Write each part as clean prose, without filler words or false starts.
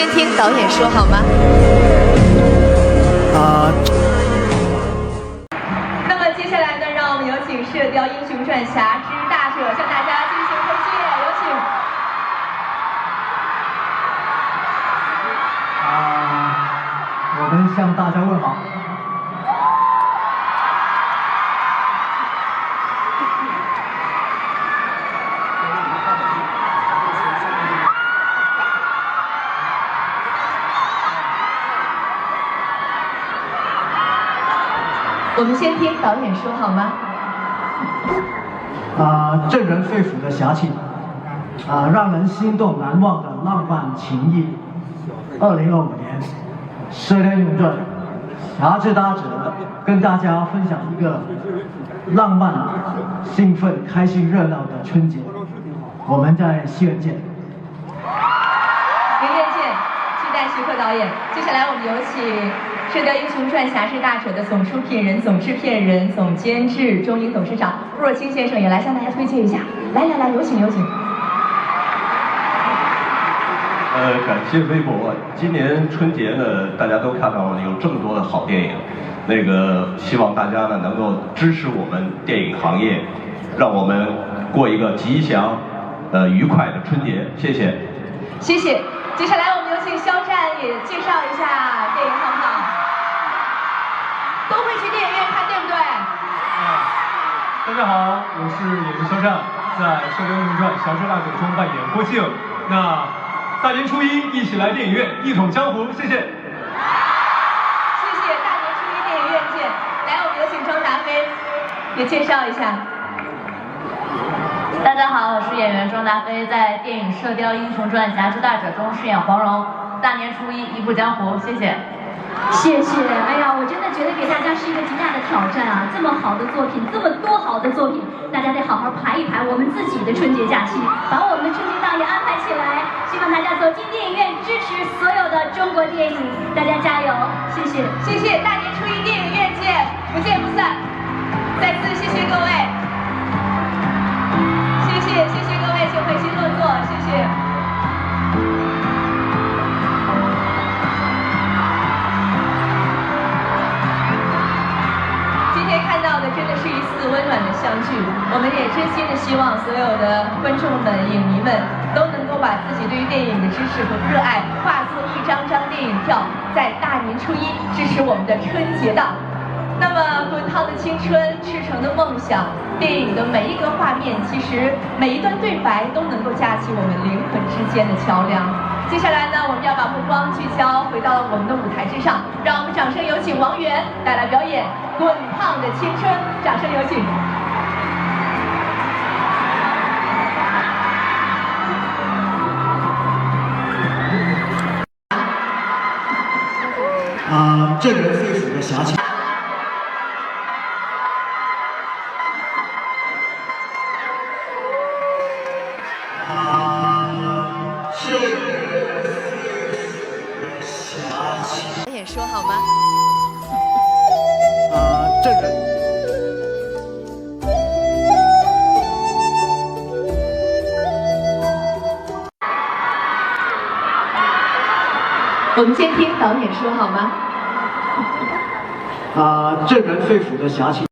先听导演说好吗？那么接下来呢，让我们有请《射雕英雄传侠之大者》向大家进行推介，有请。我们向大家问好。我们先听导演说好吗？震人肺腑的侠气，让人心动难忘的浪漫情谊。2025年，《射雕英雄传》侠之大者跟大家分享一个浪漫、兴奋、开心、热闹的春节。我们在戏院见。明天见，期待徐克导演。接下来我们有请《射雕英雄传侠之大者》的总出品人、总制片人、总监制、中影董事长陆若清先生也来向大家推荐一下。来，有请。感谢微博。今年春节呢，大家都看到了有这么多的好电影，希望大家呢能够支持我们电影行业，让我们过一个吉祥、愉快的春节。谢谢。谢谢。接下来我们有请肖战也介绍一下电影好不好？都会去电影院看，对不对？大家好，我是演员肖战，在《射雕英雄传侠之大者》中扮演郭靖。那大年初一一起来电影院一统江湖，谢谢。谢谢，大年初一电影院见。来，我们有请庄达菲也介绍一下。大家好，我是演员庄达菲，在电影《射雕英雄传侠之大者》中饰演黄蓉。大年初一一步江湖，谢谢。谢谢，哎呀，我真的觉得给大家是一个极大的挑战啊！这么好的作品，这么多好的作品，大家得好好排一排我们自己的春节假期，把我们的春节档也安排起来。希望大家走进电影院，支持所有的中国电影，大家加油！谢谢，谢谢，大年初一电影院见，不见不散。再次谢谢各位，谢谢各位，请回席落座，谢谢。今天看到的真的是一次温暖的相聚，我们也真心的希望所有的观众们、影迷们都能够把自己对于电影的支持和热爱化作一张张电影票，在大年初一支持我们的春节档。那么滚烫的青春，赤诚的梦想，电影的每一个画面，其实每一段对白都能够架起我们灵魂之间的桥梁。接下来呢，我们要把目光聚焦回到我们的舞台之上，让我们掌声有请王源带来表演《滚烫的青春》，掌声有请。震人肺腑的侠气。导演说好吗？震人。我们先听导演说好吗？震人肺腑的侠气。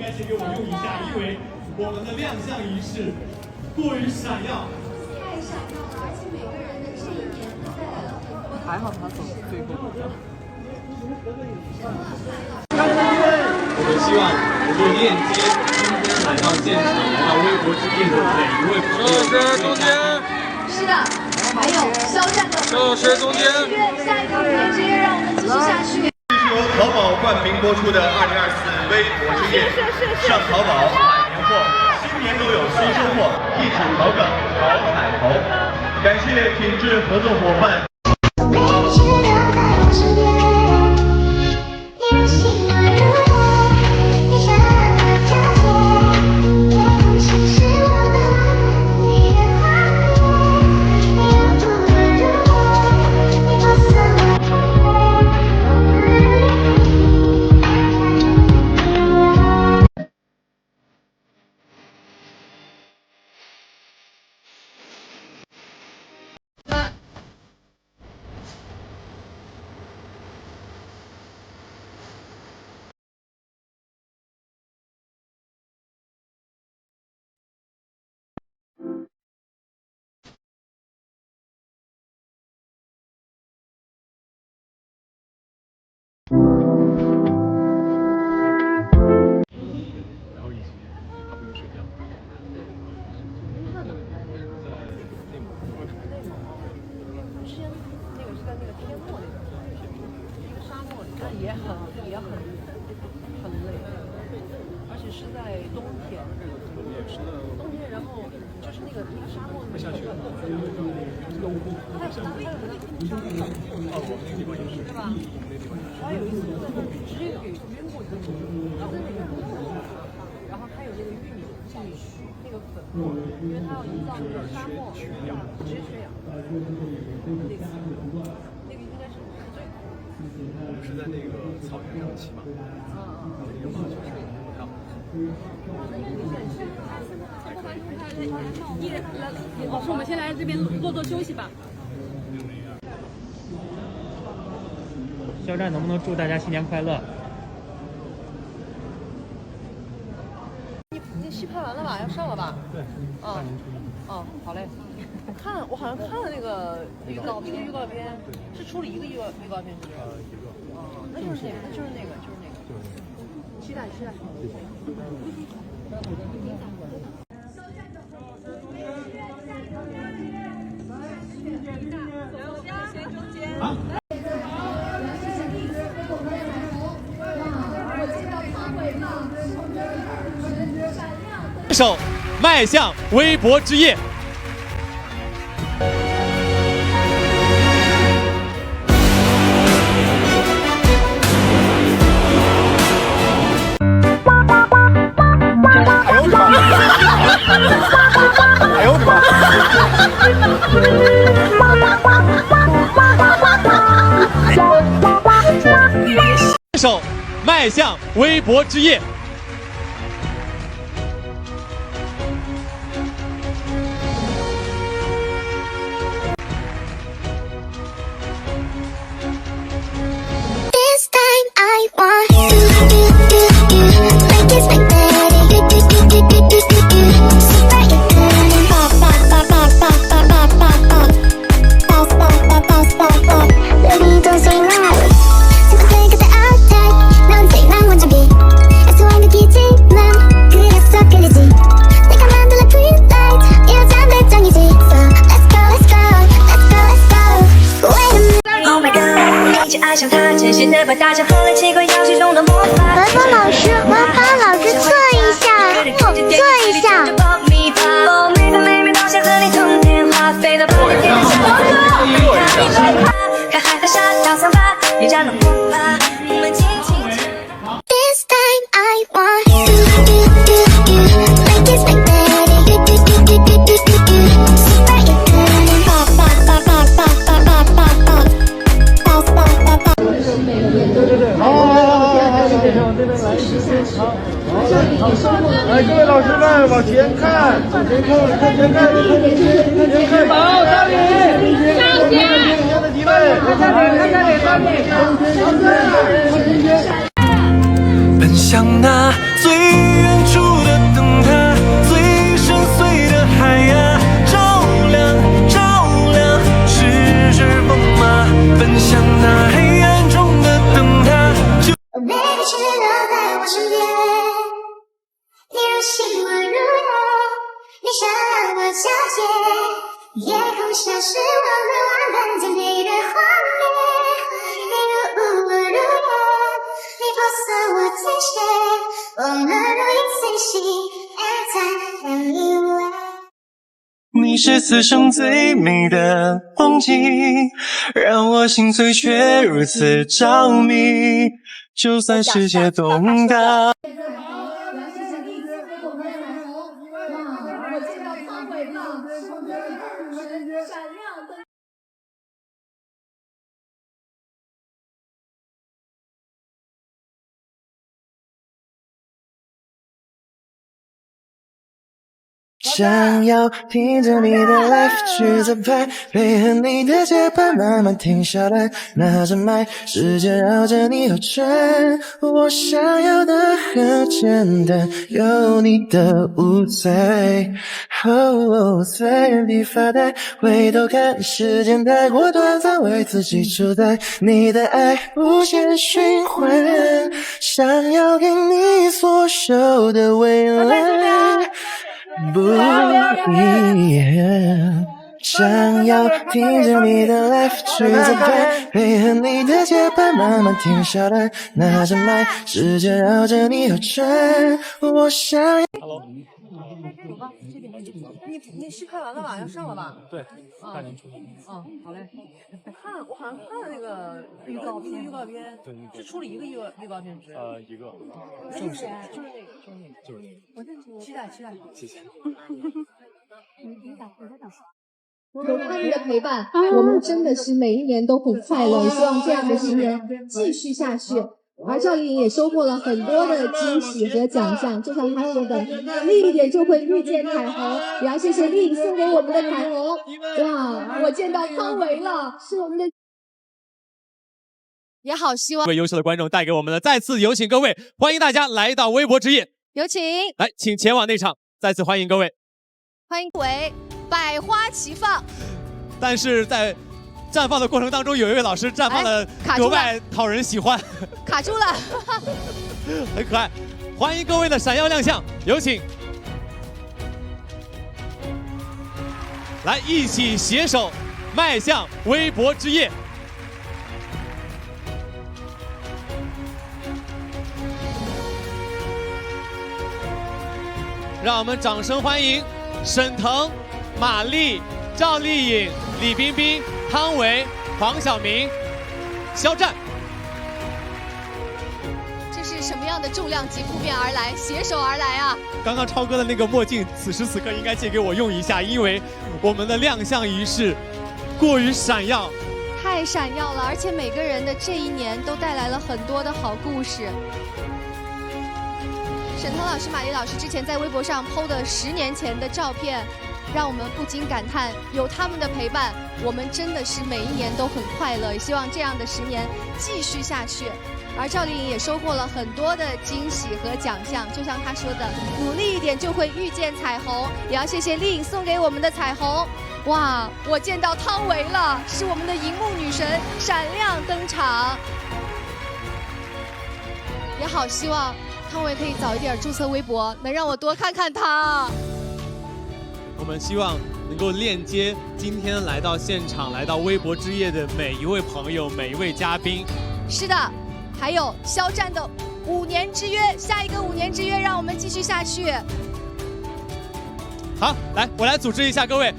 该先给我用一下，因为我们的亮相仪式过于闪耀。太闪耀了，而且每个人的这一年都带来了很多的。还好他走最后。我们希望我们链接今天来到现场，来到微博之夜的每一位朋友。中间。是的，还有肖战的。老师中间。下一个五年之夜，让我们继续下去。这是由淘宝冠名播出的2024微博之夜，上淘宝买年货，新年都有新收获，一起淘个好彩头。感谢品质合作伙伴。而且是在冬天，然后就是那个沙漠会下雪，对吧？还有一次直接给晕过去，然后还有那个玉米那个粉末，因为它要营造那个沙漠直接缺氧，那个应该是最好的。我们是在那个草原上骑马，那个马就是不太好。老师，我们先来这边坐休息吧。肖战能不能祝大家新年快乐？你戏拍完了吧？要上了吧？对，大年初一。哦，好嘞。我好像看了那个预告片，是出了一个预告片是不是？一个。哦，那就是那个。期待。手迈向微博之夜。哎呦我的妈！手迈向微博之夜。文芳老师，测一下，This time I want来，各位老师们往前看，往前看，向前看，前看，好，大礼，上前，看的提问，看大礼，奔向那最远。闪亮的夏天，夜空下是忘了晚安甜美的画面。你破碎我天线，我们如影随形，而在意外。你是此生最美的风景，让我心碎却如此着迷。就算世界动荡。想要听着你的 life 去自拍，配合你的节拍慢慢停下来，拿着麦，世界绕着你而转。我想要的很简单，有你的舞台。在原地发呆，回头看时间太过短暂，为自己主宰你的爱无限循环，想要给你所有的未来。不想要听着你的 life 去自拍，配合你的节拍慢慢停下来，拿着麦，世界绕着你而转。我想要。走吧，这边你试看完了吧？要上了吧？对，大年初一。好嘞。我好像看了那个预告片，对，是出了一个预告片是？一个。就是那个。我认识，期待。谢谢。有他们的陪伴，我们真的是每一年都很快乐，也希望这样的10年继续下去。而赵丽颖也收获了很多的惊喜和奖项，就像她说的，努力一点就会遇见彩虹。也要谢谢丽颖送给我们的彩虹。哇，我见到汤唯了，是我们的。也好希望各位优秀的观众带给我们的，再次有请各位，欢迎大家来到微博之夜，有请来，请前往内场，再次欢迎各位，欢迎为百花齐放。但是在绽放的过程当中，有一位老师绽放的格外讨人喜欢，卡住了，很可爱。欢迎各位的闪耀亮相，有请，来一起携手迈向微博之夜。让我们掌声欢迎沈腾、马丽、赵丽颖、李冰冰、汤唯、黄晓明、肖战。这是什么样的重量级扑面而来，携手而来啊！刚刚超哥的那个墨镜，此时此刻应该借给我用一下，因为我们的亮相仪式过于闪耀，太闪耀了，而且每个人的这一年都带来了很多的好故事。沈腾老师、马丽老师之前在微博上 PO 的10年前的照片，让我们不禁感叹，有他们的陪伴，我们真的是每一年都很快乐。也希望这样的10年继续下去。而赵丽颖也收获了很多的惊喜和奖项，就像她说的，努力一点就会遇见彩虹。也要谢谢丽颖送给我们的彩虹。哇，我见到汤唯了，是我们的荧幕女神闪亮登场。也好希望汤唯可以早一点注册微博，能让我多看看她。我们希望能够链接今天来到现场、来到微博之夜的每一位朋友、每一位嘉宾。是的，还有肖战的5年之约，下一个5年之约，让我们继续下去。好，来，我来组织一下各位。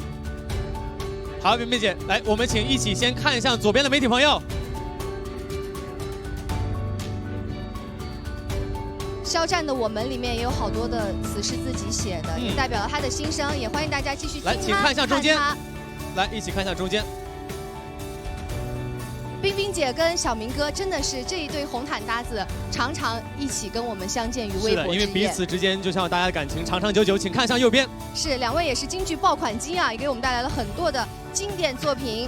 好，冰冰姐，来，我们请一起先看向左边的媒体朋友。肖战的《我们》里面也有好多的词是自己写的，也代表了他的心声，也欢迎大家继续听他。来，请看向中间。来，一起看向中间。冰冰姐跟小明哥真的是这一对红毯搭子，常常一起跟我们相见于微博之夜。是的，因为彼此之间就像大家的感情长长久久。请看向右边。是，2位也是京剧爆款金啊，也给我们带来了很多的经典作品。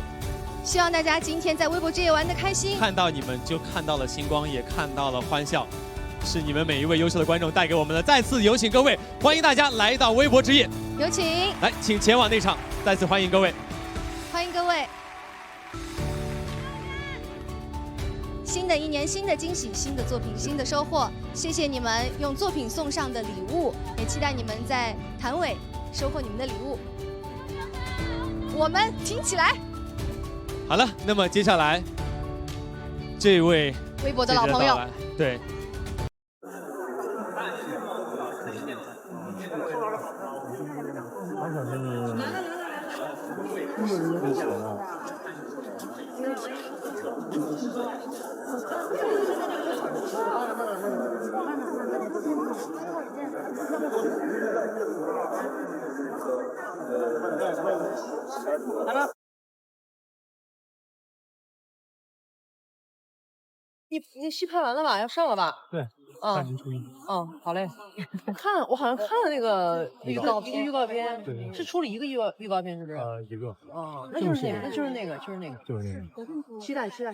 希望大家今天在微博之夜玩得开心。看到你们就看到了星光，也看到了欢笑。是你们每一位优秀的观众带给我们的，再次有请各位，欢迎大家来到微博之夜，有请，来，请前往内场，再次欢迎各位，欢迎各位。新的一年，新的惊喜，新的作品，新的收获，谢谢你们用作品送上的礼物，也期待你们在谭伟、收获你们的礼物。我们挺起来！好了，那么接下来这位微博的老朋友，对。你戏拍完了吧？要上了吧？对，大年初一。好嘞。我好像看了那个预告片，对，是出了一个预告片，是不是？一个。那就是那个。期待。谢谢。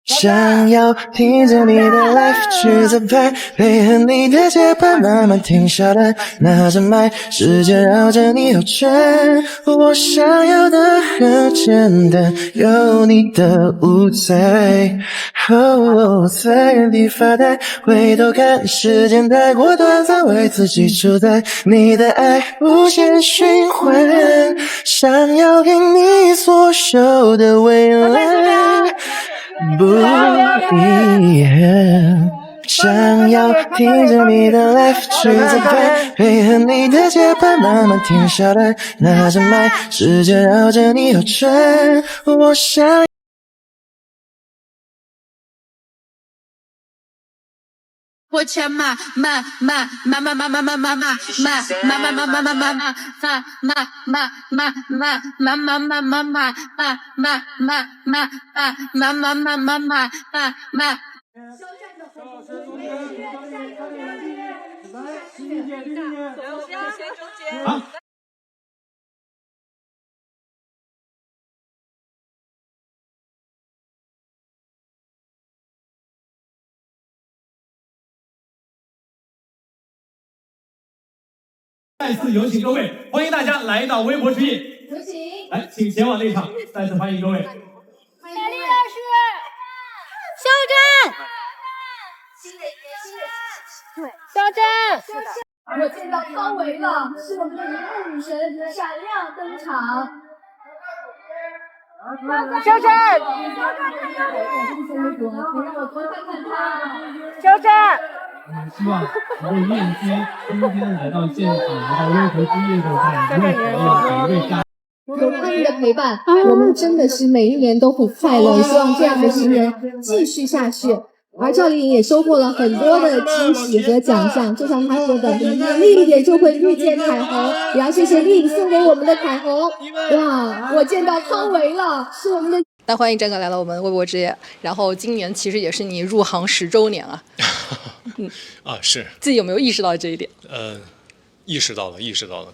想要听着你的 life 去自拍，配合你的节拍慢慢停下来，拿着麦，世界绕着你游圈。我想要的很简单，有你的舞台。在原地发呆，回头看时间太过短暂，为自己主宰你的爱无限循环。想要给你所有的未来。不遗憾，想要听着你的 life 去自拍，配合你的节拍慢慢停下来，拿着麦，世界绕着你游圈。我想我抢嘛，再次有请各位，欢迎大家来到微博之夜。有请，来，请前往内场。再次欢迎各位。美丽老师，肖战，肖战，我见到汤唯了，是我们的荧幕女神闪亮登场。肖战，肖战。希望能够链接今天来到现场、来到微博之夜的每位嘉宾。有他们的陪伴，我们真的是每一年都很快乐。希望这样的十年继续下去。而赵丽颖也收获了很多的惊喜和奖项，就像她说的，努力一点就会遇见彩虹。也要谢谢丽颖送给我们的彩虹。哇，我见到汤唯了，是我们的。那欢迎张哥来到我们微博之夜，然后今年其实也是你入行10周年啊。是。自己有没有意识到这一点？意识到了，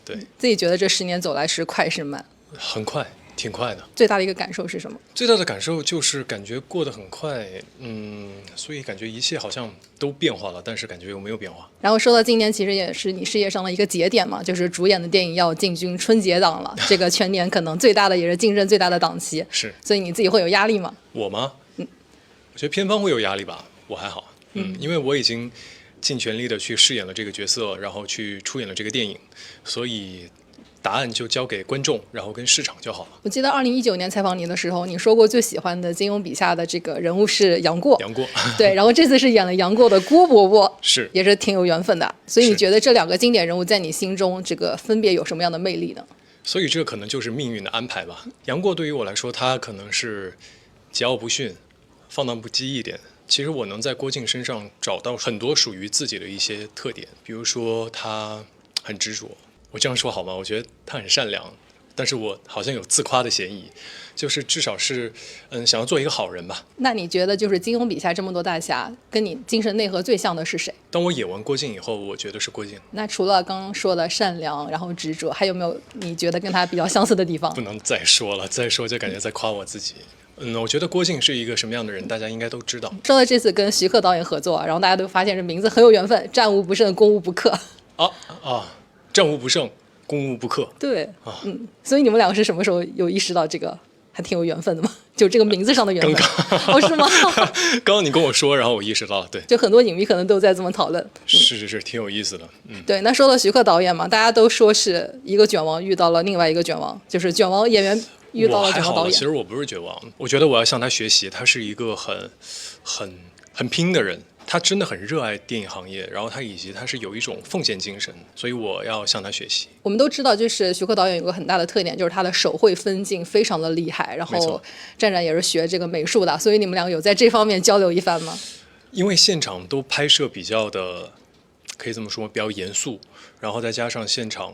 对。自己觉得这10年走来是快是慢？很快，挺快的。最大的一个感受是什么？最大的感受就是感觉过得很快，所以感觉一切好像都变化了，但是感觉又没有变化。然后说到今年，其实也是你事业上的一个节点嘛，就是主演的电影要进军春节档了，这个全年可能最大的也是竞争最大的档期。是。所以你自己会有压力吗？我吗？我觉得片方会有压力吧，我还好。因为我已经尽全力的去饰演了这个角色，然后去出演了这个电影，所以答案就交给观众，然后跟市场就好了。我记得2019年采访你的时候，你说过最喜欢的金庸笔下的这个人物是杨过。杨过。对，然后这次是演了杨过的郭伯伯，是，也是挺有缘分的。所以你觉得这2个经典人物在你心中这个分别有什么样的魅力呢？所以这可能就是命运的安排吧。杨过对于我来说，他可能是桀骜不驯、放荡不羁一点。其实我能在郭靖身上找到很多属于自己的一些特点，比如说他很执着。我这样说好吗？我觉得他很善良，但是我好像有自夸的嫌疑，就是至少是想要做一个好人吧。那你觉得就是金庸笔下这么多大侠，跟你精神内核最像的是谁？当我演完郭靖以后，我觉得是郭靖。那除了刚刚说的善良，然后执着，还有没有你觉得跟他比较相似的地方？不能再说了，再说就感觉在夸我自己。我觉得郭靖是一个什么样的人，大家应该都知道。说到这次跟徐克导演合作，然后大家都发现这名字很有缘分，战无不胜，攻无不克。战无不胜，攻无不克。对，所以你们两个是什么时候有意识到这个还挺有缘分的吗？就这个名字上的缘分。哦，是吗？刚刚你跟我说，然后我意识到了，对，就很多影迷可能都在这么讨论。是，挺有意思的。对，那说到徐克导演嘛，大家都说是一个卷王遇到了另外一个卷王，就是卷王演员遇到了卷王导演。其实我不是卷王，我觉得我要向他学习，他是一个很拼的人。他真的很热爱电影行业，然后他是有一种奉献精神，所以我要向他学习。我们都知道，就是徐克导演有个很大的特点，就是他的手绘分镜非常的厉害，然后战战也是学这个美术的，所以你们两个有在这方面交流一番吗？因为现场都拍摄比较的，可以这么说，比较严肃，然后再加上现场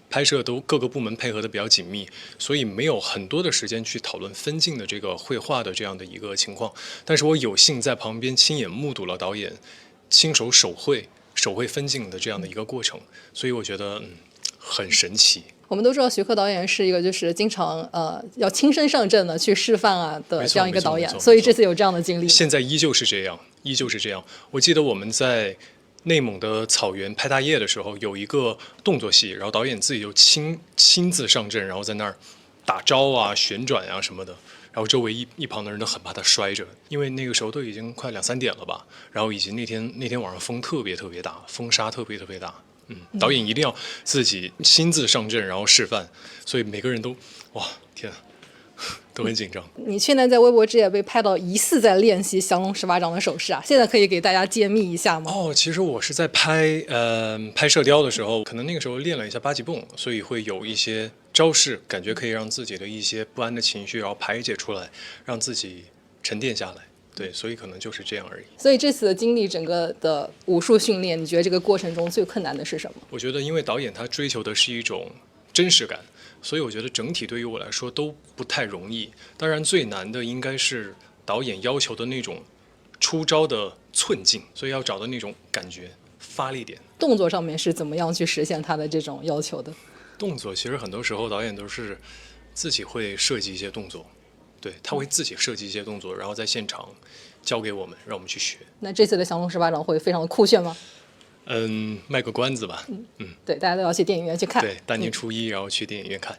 拍摄都各个部门配合的比较紧密，所以没有很多的时间去讨论分镜的这个绘画的这样的一个情况。但是我有幸在旁边亲眼目睹了导演亲手手绘分镜的这样的一个过程，所以我觉得很神奇。我们都知道徐克导演是一个就是经常要亲身上阵的去示范的这样一个导演，所以这次有这样的经历。现在依旧是这样。我记得我们在内蒙的草原拍大雁的时候，有一个动作戏，然后导演自己就亲自上阵，然后在那儿打招啊、旋转啊什么的，然后周围一旁的人都很怕他摔着，因为那个时候都已经快2、3点了吧，然后以及那天晚上风特别大，风沙特别大，导演一定要自己亲自上阵，然后示范，所以每个人都哇天啊，都很紧张。你去年在微博之夜被拍到疑似在练习降龙18掌的手势啊，现在可以给大家揭秘一下吗？其实我是在拍射雕的时候，可能那个时候练了一下8级蹦，所以会有一些招式，感觉可以让自己的一些不安的情绪然后排解出来，让自己沉淀下来。对，所以可能就是这样而已。所以这次的经历，整个的武术训练，你觉得这个过程中最困难的是什么？我觉得因为导演他追求的是一种真实感，所以我觉得整体对于我来说都不太容易。当然最难的应该是导演要求的那种出招的寸劲，所以要找到那种感觉发力点。动作上面是怎么样去实现他的这种要求的？动作其实很多时候导演都是自己会设计一些动作，对，他会自己设计一些动作，然后在现场交给我们，让我们去学。那这次的降龙18掌会非常的酷炫吗？卖个关子吧。对，大家都要去电影院去看。对，大年初一，然后去电影院看。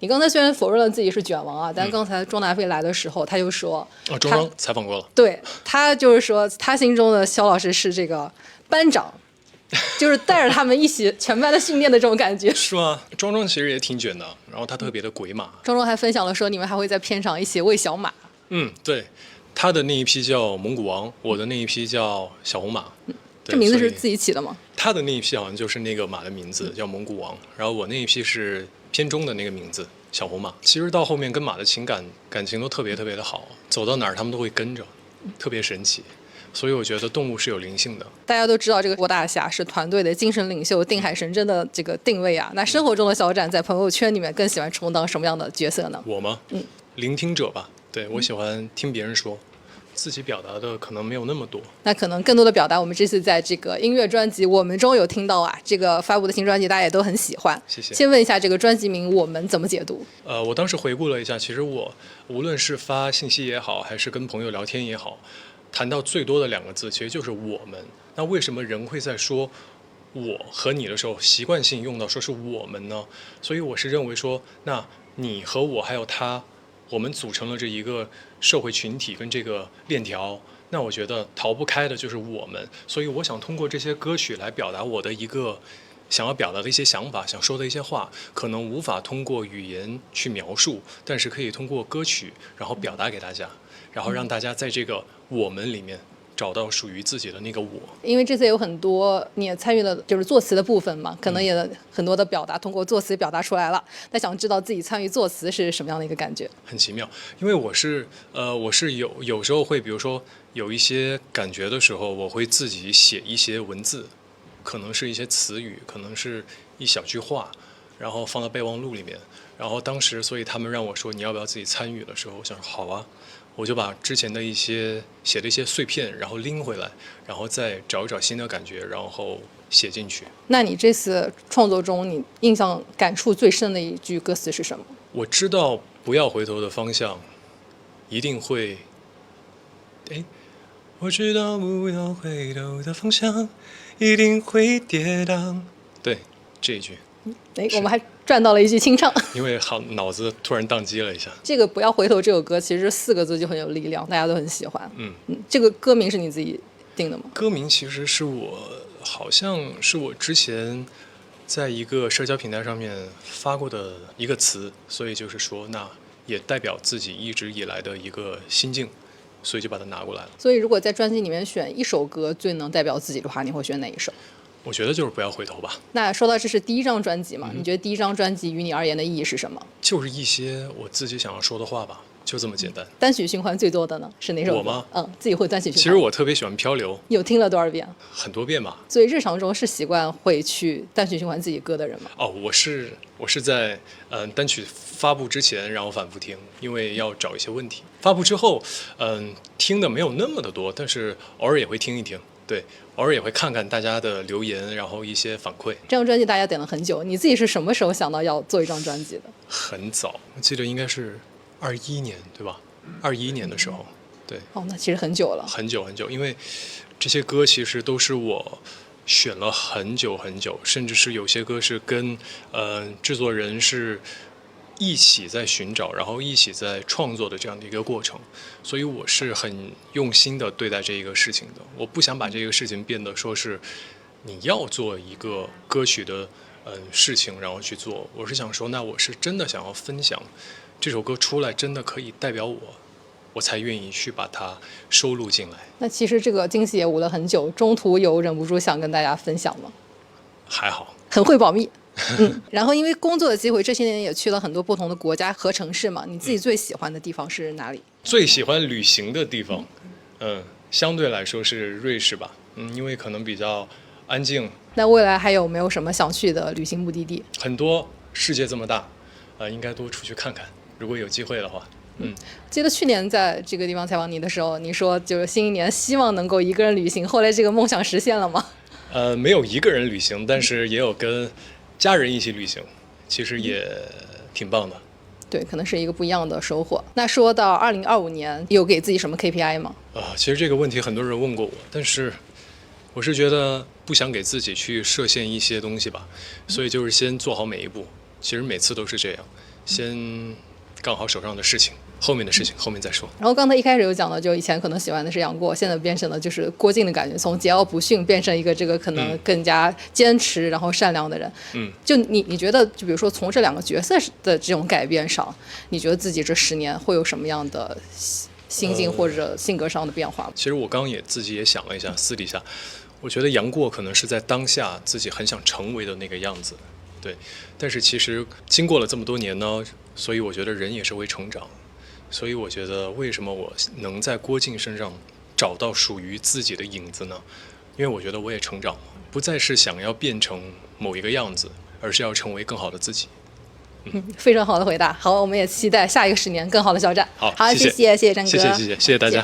你刚才虽然否认了自己是卷王啊，但刚才庄大飞来的时候，他就说，庄采访过了。对，他就是说，他心中的肖老师是这个班长，就是带着他们一起全班的训练的这种感觉。是吗？庄其实也挺卷的，然后他特别的鬼马。庄还分享了说，你们还会在片场一起喂小马。对，他的那一批叫蒙古王，我的那一批叫小红马。这名字是自己起的吗？他的那一批好像就是那个马的名字，叫蒙古王，然后我那一批是片中的那个名字小红马。其实到后面跟马的感情都特别的好，走到哪儿他们都会跟着，特别神奇。所以我觉得动物是有灵性的。大家都知道这个郭大侠是团队的精神领袖、定海神针的这个定位啊。那生活中的肖战在朋友圈里面更喜欢充当什么样的角色呢？我吗？聆听者吧。对，我喜欢听别人说。自己表达的可能没有那么多，那可能更多的表达，我们这次在这个音乐专辑《我们》中有听到啊，这个发布的新专辑大家也都很喜欢。谢谢。先问一下这个专辑名《我们》怎么解读？我当时回顾了一下，其实我无论是发信息也好，还是跟朋友聊天也好，谈到最多的2个字其实就是我们。那为什么人会在说我和你的时候习惯性用到说是我们呢？所以我是认为说，那你和我还有他，我们组成了这一个社会群体跟这个链条，那我觉得逃不开的就是我们。所以我想通过这些歌曲来表达我的一个想要表达的一些想法，想说的一些话，可能无法通过语言去描述，但是可以通过歌曲然后表达给大家，然后让大家在这个我们里面找到属于自己的那个我。因为这次有很多你也参与了就是作词的部分嘛，可能也很多的表达通过作词表达出来了。那想知道自己参与作词是什么样的一个感觉？很奇妙，因为我是有时候会，比如说有一些感觉的时候，我会自己写一些文字，可能是一些词语，可能是一小句话，然后放到备忘录里面。然后当时所以他们让我说你要不要自己参与的时候，我想说好啊，我就把之前的一些写的一些碎片然后拎回来，然后再找一找新的感觉，然后写进去。那你这次创作中你印象感触最深的一句歌词是什么？我知道不要回头的方向一定会我知道不要回头的方向一定会跌宕。对，这一句。哎，我们还赚到了一句清唱。因为好脑子突然宕机了一下。这个不要回头这首歌，其实4个字就很有力量，大家都很喜欢。这个歌名是你自己定的吗？歌名其实是好像是我之前在一个社交平台上面发过的一个词，所以就是说那也代表自己一直以来的一个心境，所以就把它拿过来了。所以如果在专辑里面选一首歌最能代表自己的话，你会选哪一首？我觉得就是不要回头吧。那说到这是第一张专辑嘛，你觉得第一张专辑于你而言的意义是什么？就是一些我自己想要说的话吧，就这么简单。单曲循环最多的呢是哪首歌？我吗？自己会单曲循环。其实我特别喜欢漂流。有听了多少遍？很多遍吧。所以日常中是习惯会去单曲循环自己歌的人吗？我是在单曲发布之前，然后反复听，因为要找一些问题。发布之后，听的没有那么的多，但是偶尔也会听一听。对，偶尔也会看看大家的留言，然后一些反馈。这张专辑大家等了很久，你自己是什么时候想到要做一张专辑的？很早，我记得应该是21年，对吧？21年的时候，对。那其实很久了。很久很久，因为这些歌其实都是我选了很久很久，甚至是有些歌是跟制作人是一起在寻找，然后一起在创作的这样的一个过程，所以我是很用心的对待这一个事情的。我不想把这个事情变得说是你要做一个歌曲的事情然后去做，我是想说，那我是真的想要分享这首歌出来，真的可以代表我才愿意去把它收录进来。那其实这个惊喜也捂了很久，中途有忍不住想跟大家分享吗？还好，很会保密。然后因为工作的机会，这些年也去了很多不同的国家和城市嘛。你自己最喜欢的地方是哪里？最喜欢旅行的地方，相对来说是瑞士吧。因为可能比较安静。那未来还有没有什么想去的旅行目的地？很多，世界这么大，应该多出去看看。如果有机会的话。记得去年在这个地方采访你的时候，你说就是新一年希望能够一个人旅行，后来这个梦想实现了吗？没有一个人旅行，但是也有跟家人一起旅行，其实也挺棒的。对，可能是一个不一样的收获。那说到2025年，有给自己什么 KPI 吗？其实这个问题很多人问过我，但是我是觉得不想给自己去设限一些东西吧，所以就是先做好每一步。其实每次都是这样，先干好手上的事情。后面的事情后面再说。然后刚才一开始有讲到，就以前可能喜欢的是杨过，现在变成了就是郭靖的感觉，从桀骜不驯变成一个这个可能更加坚持然后善良的人。就你觉得，就比如说从这2个角色的这种改变上，你觉得自己这10年会有什么样的心境或者性格上的变化吗？其实我刚也自己也想了一下，私底下，我觉得杨过可能是在当下自己很想成为的那个样子，对。但是其实经过了这么多年呢，所以我觉得人也是会成长。所以我觉得为什么我能在郭靖身上找到属于自己的影子呢？因为我觉得我也成长了，不再是想要变成某一个样子，而是要成为更好的自己。非常好的回答。好，我们也期待下一个10年更好的肖战。好，谢谢张哥，谢谢大家。